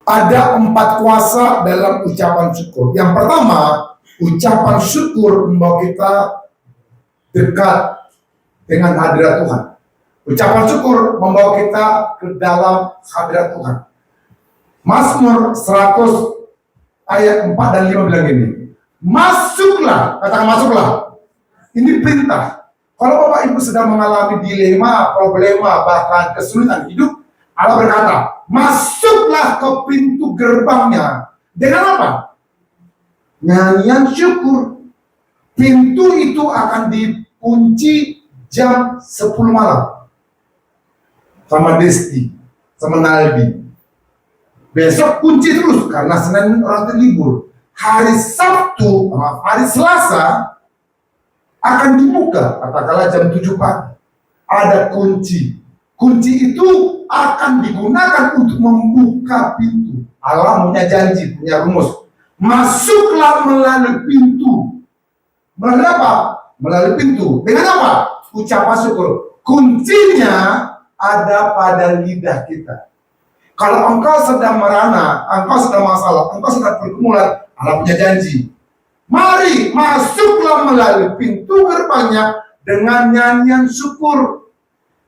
Ada 4 kuasa dalam ucapan syukur. Yang pertama, ucapan syukur membawa kita dekat dengan hadirat Tuhan. Ucapan syukur membawa kita ke dalam hadirat Tuhan. Mazmur 100 ayat 4 dan 5 bilang gini, masuklah, katakan masuklah. Ini perintah. Kalau Bapak Ibu sedang mengalami dilema, problema, bahkan kesulitan hidup, Allah berkata, masuklah ke pintu gerbangnya. Dengan apa? Nyanyian syukur. Pintu itu akan dikunci jam 10 malam. Sama Desti, sama Naldi. Besok kunci terus, karena Senin orang libur. Hari Sabtu, hari Selasa, akan dibuka, katakanlah jam 7 pagi. Ada kunci. Kunci itu akan digunakan untuk membuka pintu. Allah punya janji, punya rumus. Masuklah melalui pintu. Melalui apa? Melalui pintu. Dengan apa? Ucapan syukur. Kuncinya ada pada lidah kita. Kalau engkau sedang merana, engkau sedang masalah, engkau sedang pergumulan, Allah punya janji. Mari masuklah melalui pintu gerbangnya dengan nyanyian syukur.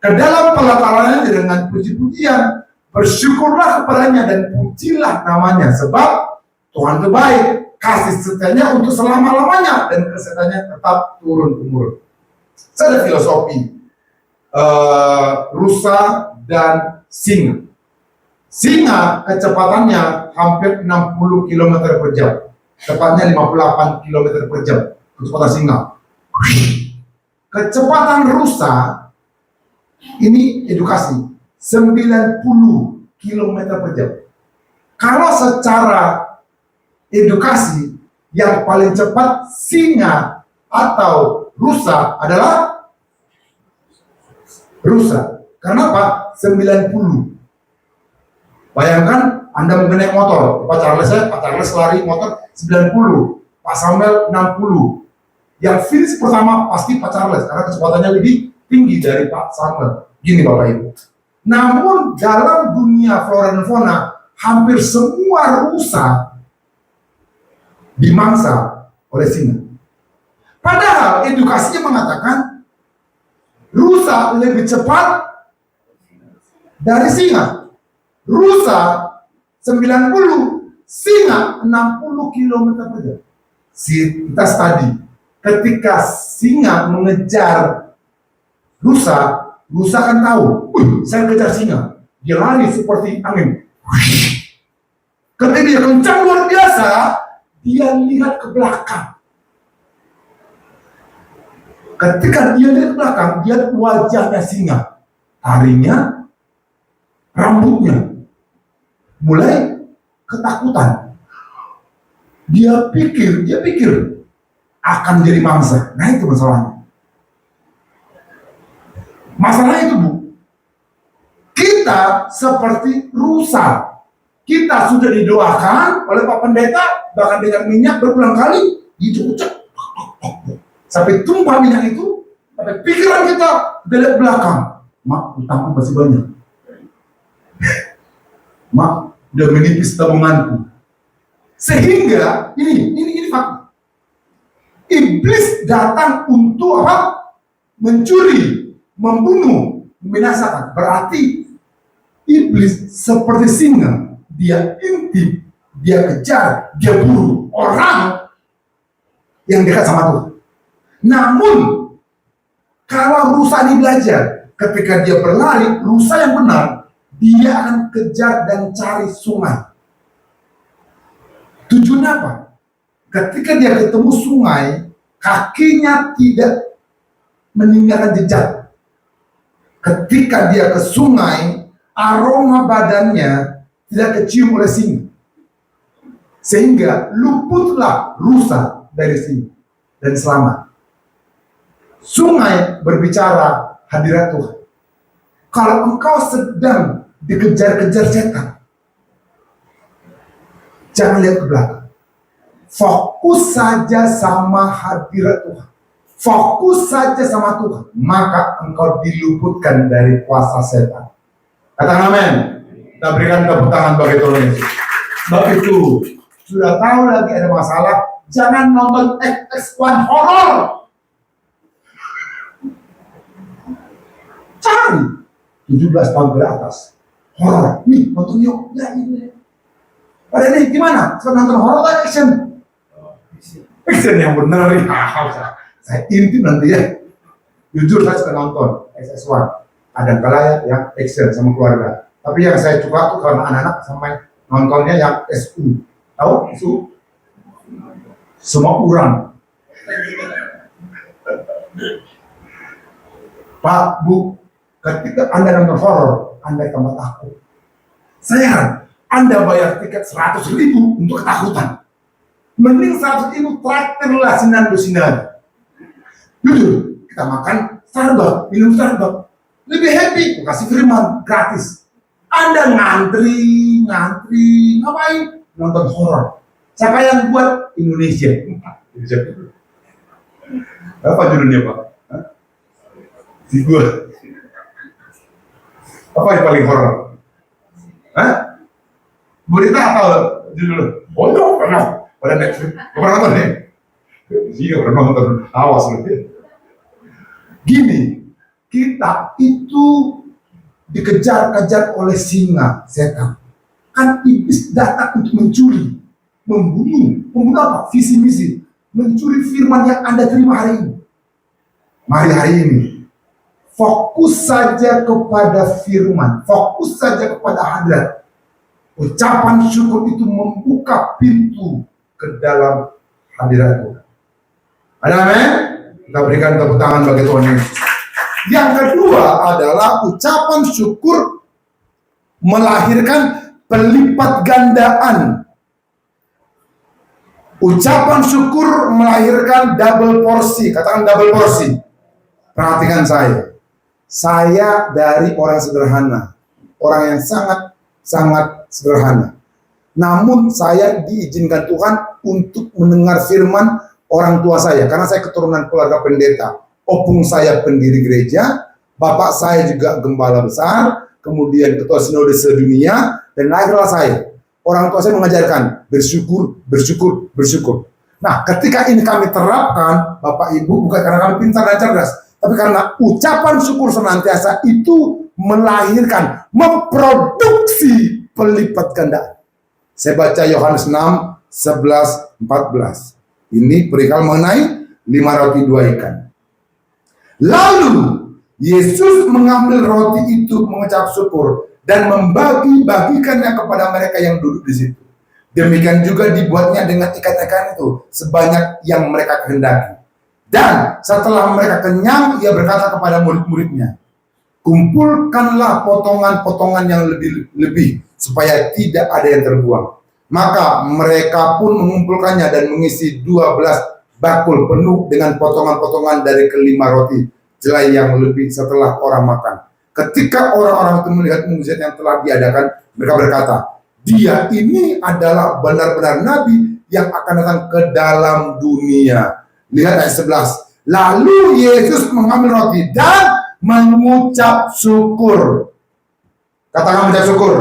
Ke dalam pelatarannya dengan puji-pujian, bersyukurlah kepadanya dan pujilah namanya, sebab Tuhan itu baik, kasih setianya untuk selama-lamanya dan kesetiaannya tetap turun-temurun. Saya ada filosofi rusa dan singa. Singa kecepatannya hampir 60 km per jam, tepatnya 58 km per jam kecepatan singa. Kecepatan rusa ini edukasi 90 km per jam. Kalau secara edukasi yang paling cepat singa atau rusa adalah rusa. Kenapa? 90. Bayangkan Anda mengenai motor, Pak Charles lari motor 90, Pak Samuel 60. Yang finish pertama pasti Pak Charles karena kecepatannya lebih tinggi dari Pak Samuel. Gini Bapak Ibu. Namun dalam dunia flora dan fauna, hampir semua rusa dimangsa oleh singa. Padahal edukasinya mengatakan rusa lebih cepat dari singa. Rusa 90, singa 60 km per jam. Kita tadi, ketika singa mengejar rusa kan tahu, saya kejar singa. Dia lari seperti angin. Ketika dia kencang luar biasa, dia lihat ke belakang. Ketika dia lihat ke belakang, dia lihat wajahnya singa. Taringnya, rambutnya mulai ketakutan. Dia pikir akan jadi mangsa. Nah itu masalahnya. Masalah itu Bu, kita seperti rusa. Kita sudah didoakan oleh Pak Pendeta, bahkan dengan minyak berulang kali, dicucuk sampai tumpah minyak itu, sampai pikiran kita belok belakang. Mak, utangku masih banyak. Mak, udah menipis tabunganku. Sehingga ini fakta. Iblis datang untuk apa? Mencuri, membunuh, membinasakan. Berarti iblis seperti singa, dia intip, dia kejar, dia buru orang yang dekat sama Tuhan. Namun kalau rusa ini belajar, ketika dia berlari, rusa yang benar, dia akan kejar dan cari sungai. Tujuannya apa? Ketika dia ketemu sungai, kakinya tidak meninggalkan jejak. Ketika dia ke sungai, aroma badannya tidak kecium oleh singa. Sehingga luputlah rusa dari singa dan selamat. Sungai berbicara hadirat Tuhan. Kalau engkau sedang dikejar-kejar setan, jangan lihat ke belakang. Fokus saja sama hadirat Tuhan. Fokus saja sama Tuhan. Maka engkau diluputkan dari kuasa setan. Katakan amin. Kita berikan tepuk tangan bagi Tuhan Yesus. Begitu sudah tahu lagi ada masalah, jangan nonton XX1 horor. Cari 17 tahun ke atas horor. Nih, nonton yuk. Ya ini. Pada nih gimana? Sekarang nonton horor atau action? Action yang benar nih. Saya intip nanti ya. Jujur saya suka nonton XX1. Ada kalanya yang action sama keluarga. Tapi yang saya suka tuh karena anak-anak sampai nontonnya yang SU. Tahu SU? Semua orang. Pak, Bu, ketika Anda nonton horor, Anda tambah takut. Saya Anda bayar tiket 100.000 untuk ketakutan. Mending 100.000 traktirlah sinan. Jujur, kita makan Starbucks, minum Starbucks. Lebih happy, kasih firman gratis. Anda ngantri, ngapain? Nonton horor. Siapa yang buat? Indonesia. Apa judulnya, Pak? Si gua. Apa yang paling horor? Berita atau judul? Oh, no, pernah. Pada Netflix. Pernah nonton nih? Iya, pernah nonton. Awas nanti. Gini, kita itu dikejar-kejar oleh singa, setan. Kan iblis datang untuk mencuri, membunuh apa? Visi misi, mencuri firman yang Anda terima hari ini. Mari hari ini fokus saja kepada firman, fokus saja kepada hadirat. Ucapan syukur itu membuka pintu ke dalam hadirat Tuhan. Ada amin? Kita berikan tepuk tangan bagi Tuhan Yesus. Yang kedua adalah ucapan syukur melahirkan pelipat gandaan. Ucapan syukur melahirkan double porsi. Katakan double porsi. Perhatikan saya. Saya dari orang sederhana. Orang yang sangat sederhana. Namun saya diizinkan Tuhan untuk mendengar firman orang tua saya. Karena saya keturunan keluarga pendeta. Opung saya pendiri gereja. Bapak saya juga gembala besar. Kemudian ketua sinode sedunia. Dan lahirlah saya. Orang tua saya mengajarkan bersyukur. Nah, ketika ini kami terapkan, Bapak Ibu, bukan karena kami pintar dan cerdas, tapi karena ucapan syukur senantiasa itu melahirkan, memproduksi pelipat gandaan. Saya baca Yohanes 6, 11, 14. Ini perihal mengenai 5 roti 2 ikan. Lalu Yesus mengambil roti itu, mengucap syukur, dan membagi-bagikannya kepada mereka yang duduk di situ. Demikian juga dibuatnya dengan ikat-ikan itu sebanyak yang mereka kehendaki. Dan setelah mereka kenyang, ia berkata kepada murid-muridnya, kumpulkanlah potongan-potongan yang lebih supaya tidak ada yang terbuang. Maka mereka pun mengumpulkannya dan mengisi 12 bakul penuh dengan potongan-potongan dari kelima roti jelai yang lebih setelah orang makan. Ketika orang-orang itu melihat mukjizat yang telah diadakan, mereka berkata, dia ini adalah benar-benar nabi yang akan datang ke dalam dunia. Lihat ayat 11. Lalu Yesus mengambil roti dan mengucap syukur. Katakan mengucap syukur.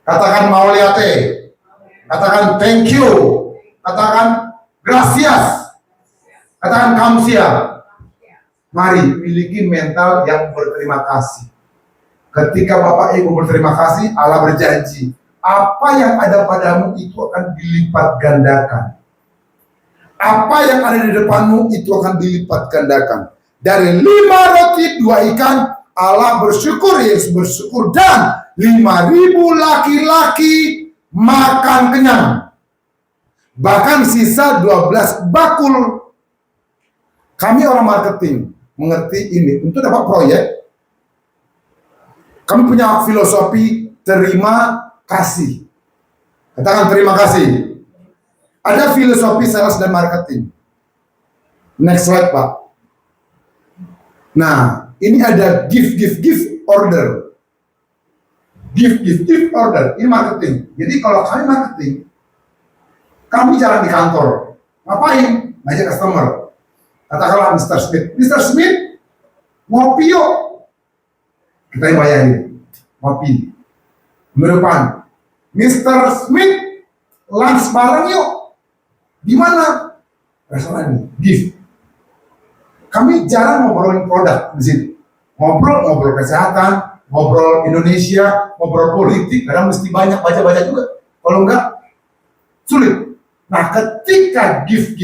Katakan mauliate. Katakan thank you. Katakan gracias. Katakan kamsia. Mari miliki mental yang berterima kasih. Ketika Bapak Ibu berterima kasih, Allah berjanji, apa yang ada padamu itu akan dilipat gandakan. Apa yang ada di depanmu itu akan dilipat gandakan. Dari 5 roti 2 ikan, Allah bersyukur, Yesus bersyukur, dan 5.000 laki-laki makan kenyang. Bahkan sisa 12 bakul. Kami orang marketing mengerti ini. Untuk dapat proyek, kami punya filosofi terima kasih. Katakan terima kasih. Ada filosofi sales dan marketing. Next slide, Pak. Nah, ini ada give order. Give order. Ini marketing. Jadi kalau kami marketing, kami jalan di kantor. Ngapain? Ngajak customer. Katakanlah Mr. Smith, ngopi yuk. Kita yang bayarin, ngopi. Minggu depan, Mr. Smith, lunch bareng yuk. Di mana? Restoran ini, gift. Kami jarang ngobrolin produk di sini. Ngobrol kesehatan, ngobrol Indonesia, ngobrol politik, kadang mesti banyak baca-baca juga. Kalau enggak, sulit. Nah, ketika gift,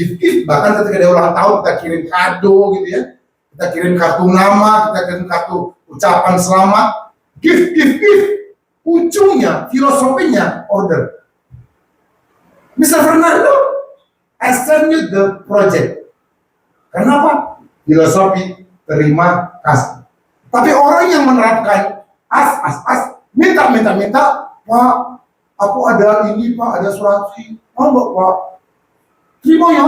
bahkan ketika dia ulang tahun, kita kirim kado gitu ya. Kita kirim kartu nama, kita kirim kartu ucapan selamat. Gift. Ujungnya, filosofinya, order. Mr. Fernando, I send you the project. Kenapa? Filosofi, terima kasih. Tapi orang yang menerapkan minta, Pak, aku ada ini, Pak, ada asuransi. Oh, enggak, Pak. Terima ya,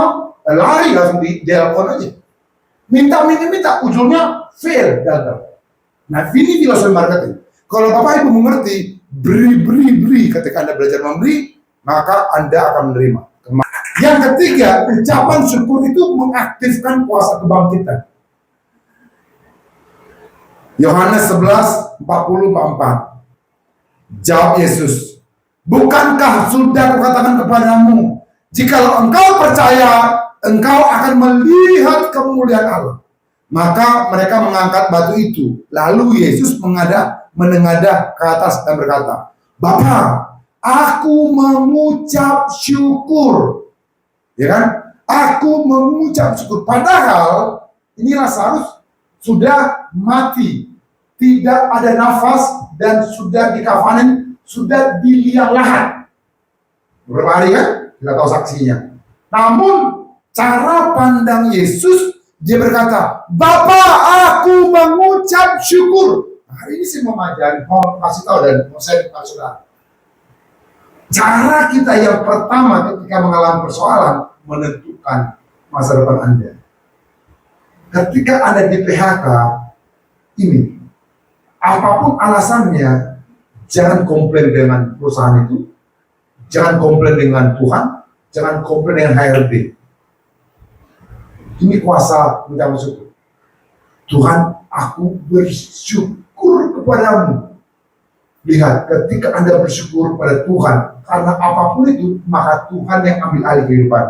lari langsung di telepon aja. Minta, ujungnya fail, gagal. Nah, ini filosofi marketing. Kalau Bapak Ibu mengerti, beri. Ketika Anda belajar memberi, maka Anda akan menerima. Yang ketiga, ucapan syukur itu mengaktifkan kuasa kebangkitan. Yohanes 11:40-44. Jawab Yesus, bukankah sudah kukatakan kepadamu, jikalau engkau percaya, engkau akan melihat kemuliaan Allah. Maka mereka mengangkat batu itu. Lalu Yesus menengadah ke atas dan berkata, Bapa, aku mengucap syukur. Ya kan? Aku mengucap syukur. Padahal ini Lazarus sudah mati, tidak ada nafas, dan sudah dikafanin, sudah di liang lahat. Beberapa hari kan? Kita tahu saksinya. Namun cara pandang Yesus, dia berkata, Bapa, aku mengucap syukur. Hari ini saya mau ngajarin, mau kasih tahu dan mau saya kepada saudara. Cara kita yang pertama ketika mengalami persoalan menentukan masa depan Anda. Ketika Anda di PHK, ini apapun alasannya, jangan komplain dengan perusahaan itu, jangan komplain dengan Tuhan, jangan komplain dengan HRD. Ini kuasa mengucap syukur. Tuhan, aku bersyukur kepadamu. Lihat, ketika Anda bersyukur kepada Tuhan, karena apapun itu, maka Tuhan yang ambil alih kehidupan.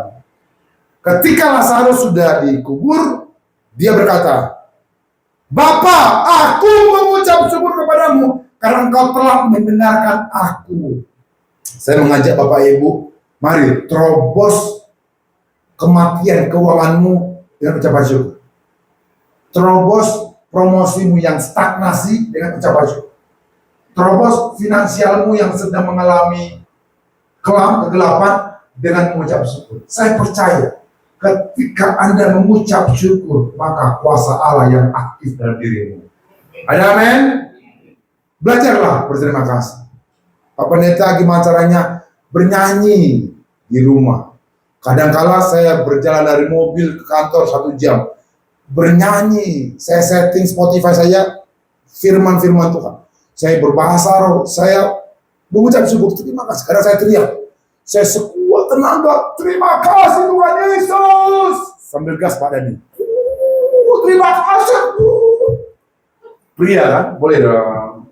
Ketika Lazarus sudah dikubur, dia berkata, Bapa, aku mengucap syukur kepadamu, karena engkau telah mendengarkan aku. Saya mengajak Bapak Ibu, mari terobos kematian keuanganmu dengan ucapan syukur. Terobos promosimu yang stagnasi dengan ucapan syukur. Terobos finansialmu yang sedang mengalami kegelapan dengan mengucap syukur. Saya percaya ketika Anda mengucap syukur, maka kuasa Allah yang aktif dalam dirimu. Ada amin? Belajarlah berterima kasih. Pak Pendeta, gimana caranya bernyanyi di rumah? Kadang-kala saya berjalan dari mobil ke kantor 1 jam bernyanyi. Saya setting Spotify saya firman-firman Tuhan. Saya berbahasa roh, saya mengucap syukur, terima kasih. Karena saya teriak, saya sekuat tenaga, terima kasih Tuhan Yesus. Sambil gas Pak Dani. Terima kasih. Pria kan? Boleh dong.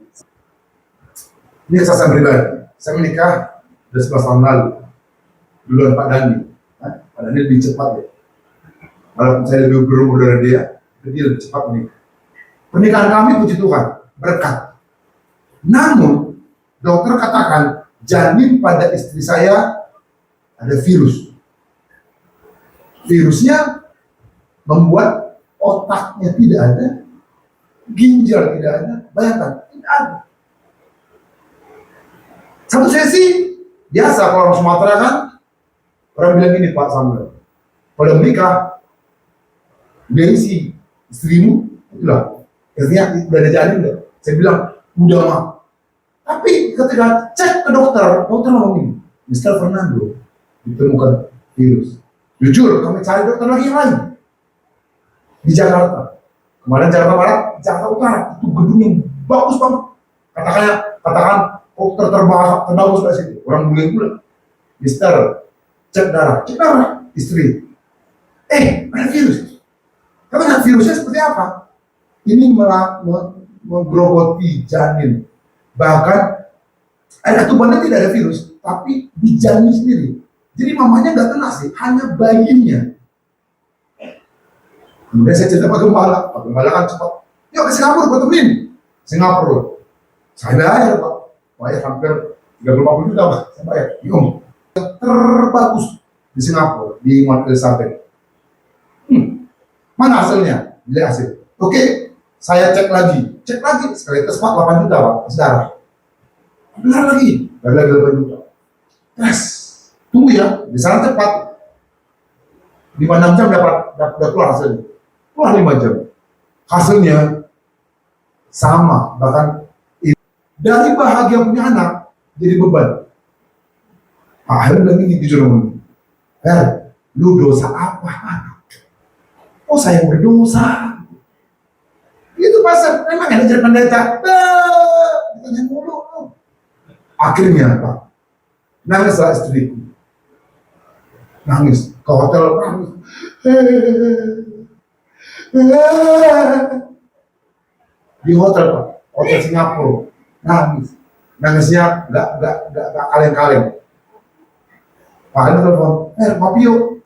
Ini kesaksian pribadi. Saya menikah sudah 11 tahun lalu. Duluan Pak Dani. Pak Dani lebih cepat ya. Walaupun saya lebih berumur dari dia lebih cepat menikah. Pernikahan kami, puji Tuhan, berkat. Namun, dokter katakan, janin pada istri saya ada virus. Virusnya membuat otaknya tidak ada, ginjal tidak ada, bayangkan, tidak ada. Satu sesi, biasa kalau orang Sumatera kan, orang bilang gini, Pak Samuel, pada menikah, dia isi istrimu, itulah, artinya udah ada janin enggak? Saya bilang, udah mah. Tapi ketika cek ke dokter ngomong ini, Mr. Fernando ditemukan virus. Jujur, kami cari dokter lagi yang lain di Jakarta. Kemarin Jakarta Barat, Jakarta Utara, itu gedung yang bagus banget. Katakan dokter terbagus dari situ. Orang bulan-bulan, Mister, cek darah, istri. Ada virus. Tapi virusnya seperti apa? Ini menggerogoti janin. Bahkan Air ketubannya tidak ada virus, tapi dijamin sendiri. Jadi mamanya nggak kena sih, hanya bayinya. Kemudian saya cerita Pak Gembala kan cepat, yuk ke Singapura, gue temenin. Singapura, saya bayar Pak, bayar hampir 30-50 juta Pak, saya bayar. Yuk, terbagus di Singapura, di Mount Elizabeth. Mana hasilnya? Lihat hasil. Oke, saya cek lagi, sekali tes Pak 8 juta Pak, saudara. Benar lagi 8 juta. Tes, tunggu ya, di sana cepat. 5-6 jam dapat keluar hasilnya. Keluar 5 jam. Hasilnya sama, bahkan dari bahagia punya anak jadi beban. Akhirnya bilang ini jujur ngomong, lu dosa apa? Oh saya berdosa. Itu pasal, memang ada jadi pendeta. Ditanya mulu. Akhirnya Pak, nangislah istriku. Nangis, ke hotel nangis. Di hotel Pak, hotel Singapura, nangis. Nangisnya nggak kaleng-kaleng. Pak ada telepon, kopi yuk.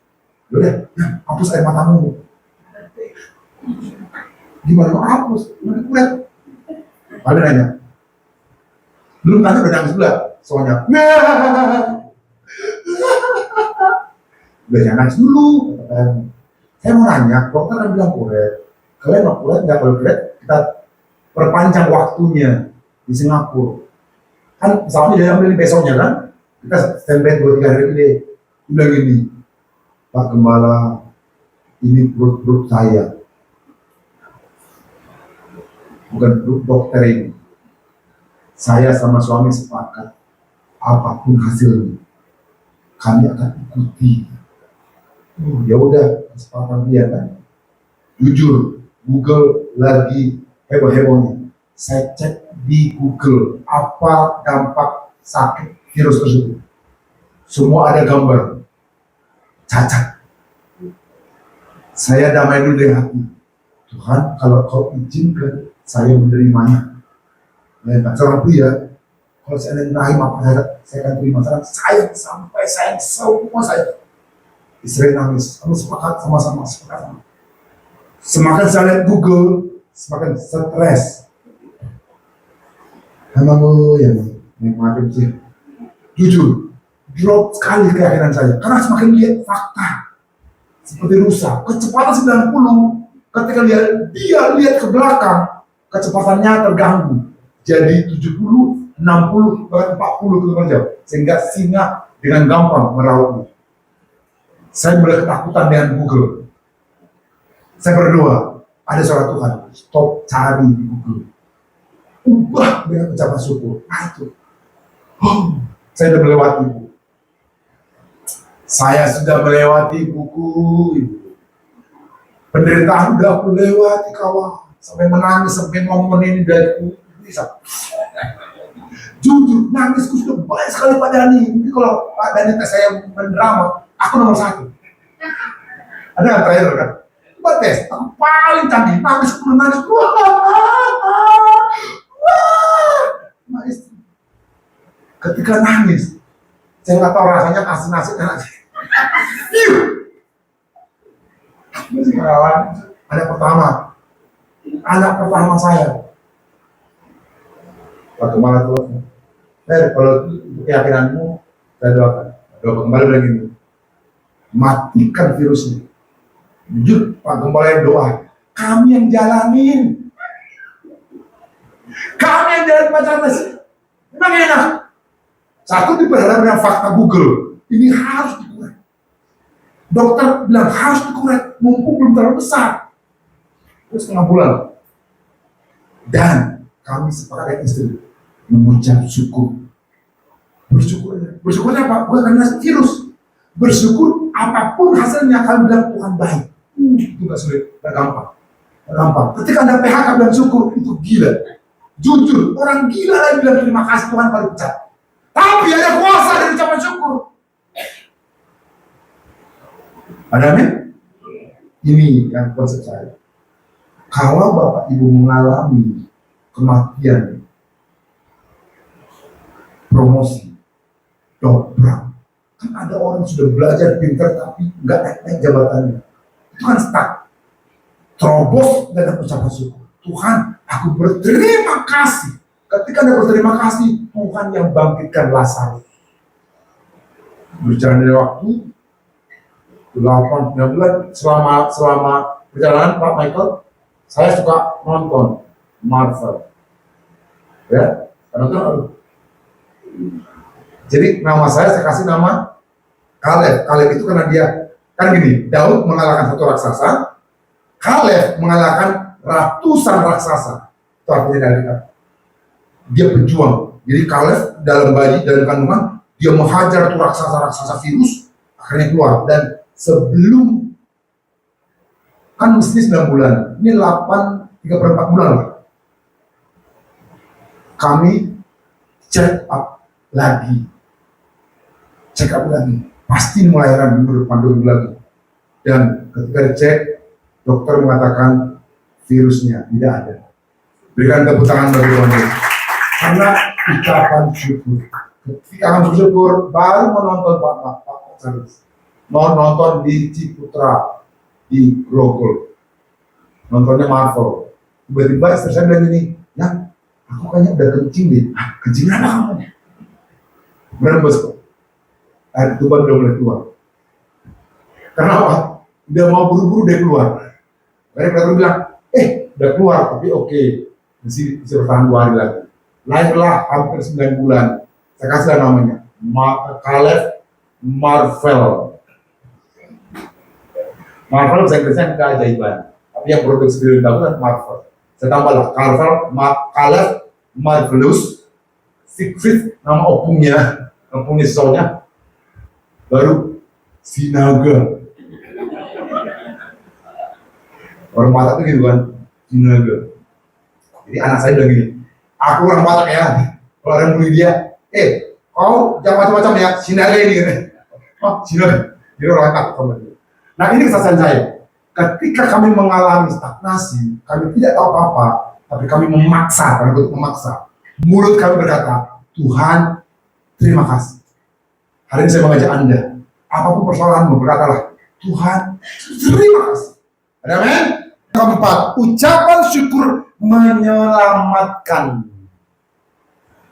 Udah, hapus air matamu. Gimana mau hapus? Udah. Pak nanya, belum tanya udah nangis pula, soalnya. Udah jangan nangis dulu. Saya mau nanya, dokter kan bilang kuret. Kalian mau kuret nggak? Kalau kuret kita perpanjang waktunya di Singapura. Kan misalnya dia ambil besoknya kan, kita standby 2-3 hari deh. Dia bilang gini, Pak Gembala, ini perut saya, bukan perut dokter ini. Saya sama suami sepakat, apapun hasilnya, kami akan ikuti. Ya udah, kesempatan dia kan. Jujur, Google lagi heboh-hebohnya. Saya cek di Google apa dampak sakit virus tersebut. Semua ada gambar cacat. Saya damai dulu dengan hati. Tuhan, kalau kau izinkan saya menerimanya. Ya, seorang pria, kalau saya rahim apa saya akan terima. Saya sampai saya semua saya. Istri nangis, kamu sepakat sama-sama, sepakat. Semakin saya lihat Google, semakin stres. Emang makin sih. Jujur, drop sekali keyakinan saya. Karena semakin lihat fakta. Seperti rusak, kecepatan 90. Ketika dia lihat ke belakang, kecepatannya terganggu. Jadi 70, 60, bahkan 40 km/jam. Sehingga singa dengan gampang meraup. Saya mulai ketakutan dengan Google. Saya berdoa, ada suara Tuhan, stop cari di Google. Ubah dengan ucapan syukur. Nah itu. Saya sudah melewati buku. Saya sudah melewati buku. Penderitaan udah aku lewati kawan. Sampai menangis, sampai momen ini dari bisa. Jujur, nangisku sudah banyak sekali Pak Dani. Mungkin kalau Pak Dani tes saya mendrama, aku nomor 1. Ada yang terakhir kan? Coba tes, aku paling canggih, nangis, nangis. Ketika nangis, saya nggak tahu rasanya kasih nasi enak. Anak pertama saya. Pak Gembala tuh, kalau keyakinanmu, saya doakan. Doa kembali lagi ini, matikan virusnya. Jujur, Pak Gembala yang doa, kami yang jalanin. Kami yang jalan pacaran. Memang enak. Satu diperhadapkan dengan fakta Google, ini harus dikurang. Dokter bilang harus dikurang, mumpung belum terlalu besar. Terus setengah bulan. Dan kami sepakat dengan istri mengucap syukur. Bersyukurnya apa? Bukan karena virus. Bersyukur apapun hasilnya, kami bilang Tuhan baik. Itu gak sulit, gak gampang. Ketika ada PHK bilang syukur, itu gila. Jujur, orang gila lagi bilang terima kasih Tuhan baru ucap. Tapi ada kuasa dari ucapan syukur. Ada amin? Ini yang konsep saya. Kalau Bapak Ibu mengalami kematian, promosi, dobrak. Kan ada orang sudah belajar pintar tapi nggak naik jabatannya. Itu kan stuck. Terobos dalam ucapan syukur. Tuhan, aku berterima kasih. Ketika Anda berterima kasih, Tuhan yang bangkitkan Lazarus. Berjalan dari waktu 8-9 bulan selama perjalanan Pak Michael, saya suka nonton Marvel. Ya, nonton. Jadi nama saya kasih nama Kaleb. Kaleb itu karena dia kan gini, Daud mengalahkan satu raksasa, Kaleb mengalahkan ratusan raksasa. Itu artinya dari dia berjuang. Jadi Kaleb dalam kandungan dia menghajar tuh raksasa virus, akhirnya keluar. Dan sebelum kan mesti 9 bulan, ini 3/4 bulan lah. Kami check up lagi, pasti melahirkan minggu depan 2 minggu lagi. Dan ketika dicek, dokter mengatakan virusnya tidak ada. Berikan tepuk tangan bagi Tuhan. Karena ucapan syukur. Ketika kami bersyukur, baru menonton Pak Charles. Mau nonton di Ciputra, di Grogol. Nontonnya Marvel. Tiba-tiba istri saya bilang gini, ya, aku kayaknya udah kencing deh. Kencing apa kamu? Berembes kok. Air tuban udah mulai keluar. Kenapa? Udah mau buru-buru dia keluar. Karena dokter bilang, udah keluar, tapi oke. Masih bertahan 2 hari lagi. Lahirlah hampir 9 bulan. Saya kasih namanya Kaleb Marvel. Marvel saya Inggrisnya keajaiban. Tapi yang produksi di Indonesia Marvel. Saya tambahlah Kaleb Marvelous. Siegfried nama opungnya soalnya. Baru Sinaga. Orang Batak itu gitu kan, Sinaga. Jadi anak saya bilang gini, aku orang Batak ya. Kalau orang bully dia, kau jangan macam-macam ya, Sinaga ini gitu. Oh, Sinaga. Jadi orang takut sama dia. Nah ini kesaksian saya. Ketika kami mengalami stagnasi, kami tidak tahu apa-apa, tapi kami memaksa, mulut kami berkata, Tuhan, terima kasih. Hari ini saya mengajak Anda, apapun persoalanmu, berkatalah, Tuhan, terima kasih. Amin. Keempat, ucapan syukur menyelamatkan.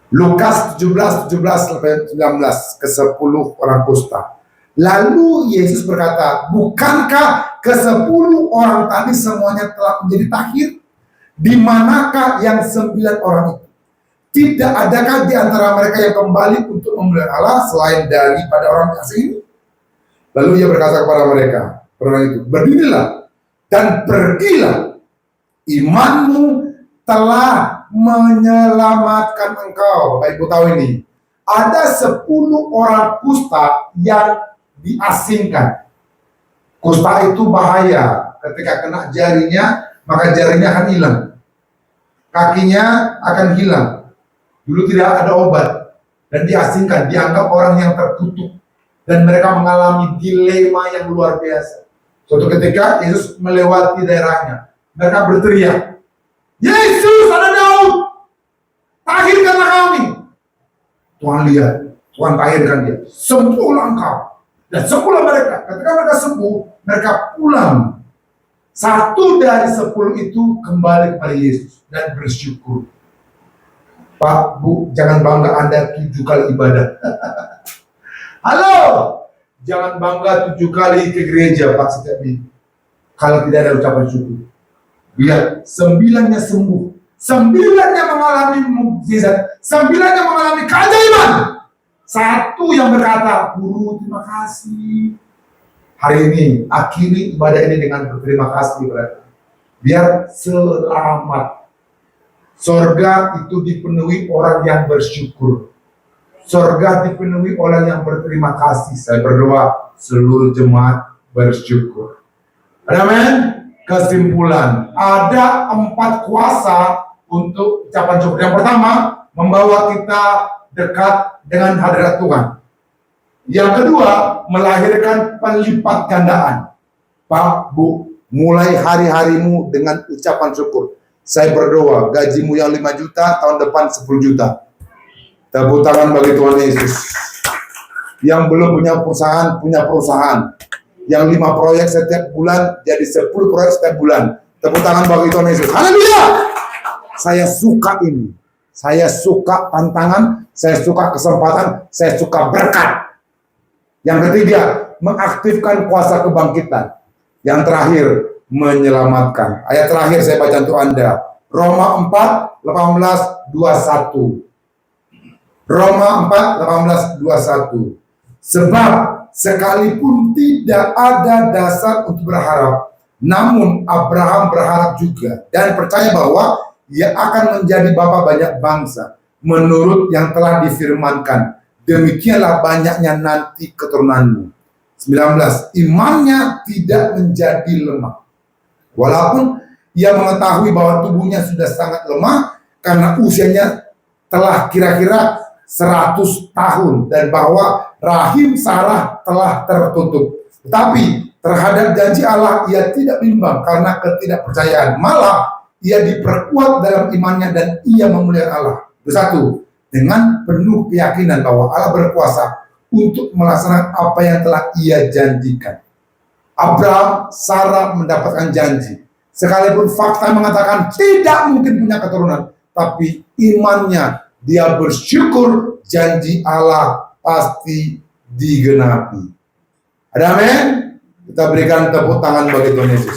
Lukas 17-19 ke-10 orang kusta. Lalu Yesus berkata, bukankah ke-10 orang tadi semuanya telah menjadi takhir? Di manakah yang 9 orang itu? Tidak adakah di antara mereka yang kembali untuk memelihara Allah selain daripada orang asing ini? Lalu ia berkata kepada mereka, orang itu, berdirilah dan pergilah, imanmu telah menyelamatkan engkau. Bapak Ibu tahu ini, ada 10 orang kusta yang diasingkan. Kusta itu bahaya, ketika kena jarinya, maka jarinya akan hilang, kakinya akan hilang. Dulu tidak ada obat, dan diasingkan, dianggap orang yang terkutuk, dan mereka mengalami dilema yang luar biasa. Suatu ketika Yesus melewati daerahnya, mereka berteriak, Yesus, ada Daud, tahirkanlah kami. Tuhan lihat, Tuhan tahirkan dia, sembuhlah engkau. Dan sembuhlah mereka. Ketika mereka sembuh, mereka pulang. 1 dari 10 itu kembali kepada Yesus dan bersyukur. Pak, Bu, jangan bangga Anda 7 kali ibadah. Halo, jangan bangga 7 kali ke gereja Pak setiap minggu. Kalau tidak ada ucapan syukur. Lihat, 9-nya sembuh, 9-nya mengalami mukjizat, 9-nya mengalami keajaiban. 1 yang berkata, Guru, terima kasih. Hari ini, akhiri ibadah ini dengan berterima kasih kepada Tuhan. Biar selamat. Sorga itu dipenuhi orang yang bersyukur. Sorga dipenuhi orang yang berterima kasih. Saya berdoa seluruh jemaat bersyukur. Amin. Kesimpulan, ada 4 kuasa untuk ucapan syukur. Yang pertama, membawa kita dekat dengan hadirat Tuhan. Yang kedua, melahirkan penlipat gandaan. Pak, Bu, mulai hari-harimu dengan ucapan syukur. Saya berdoa, gajimu yang 5 juta, tahun depan 10 juta. Tepuk tangan bagi Tuhan Yesus. Yang belum punya perusahaan, punya perusahaan. Yang 5 proyek setiap bulan, jadi 10 proyek setiap bulan. Tepuk tangan bagi Tuhan Yesus. Haleluya! Saya suka ini. Saya suka tantangan, saya suka kesempatan, saya suka berkat. Yang ketiga, mengaktifkan kuasa kebangkitan. Yang terakhir, menyelamatkan. Ayat terakhir saya baca untuk Anda. Roma 4, 18, 21. Roma 4, 18, 21. Sebab sekalipun tidak ada dasar untuk berharap, namun Abraham berharap juga dan percaya bahwa ia akan menjadi bapa banyak bangsa menurut yang telah difirmankan. Demikianlah banyaknya nanti keturunanmu. 19. Imannya tidak menjadi lemah. Walaupun ia mengetahui bahwa tubuhnya sudah sangat lemah karena usianya telah kira-kira 100 tahun dan bahwa rahim Sarah telah tertutup. Tetapi terhadap janji Allah ia tidak bimbang karena ketidakpercayaan. Malah ia diperkuat dalam imannya dan ia memuliakan Allah. Satu, dengan penuh keyakinan bahwa Allah berkuasa untuk melaksanakan apa yang telah ia janjikan. Abraham, Sarah mendapatkan janji. Sekalipun fakta mengatakan tidak mungkin punya keturunan, tapi imannya dia bersyukur janji Allah pasti digenapi. Ada amin? Kita berikan tepuk tangan bagi Tuhan Yesus.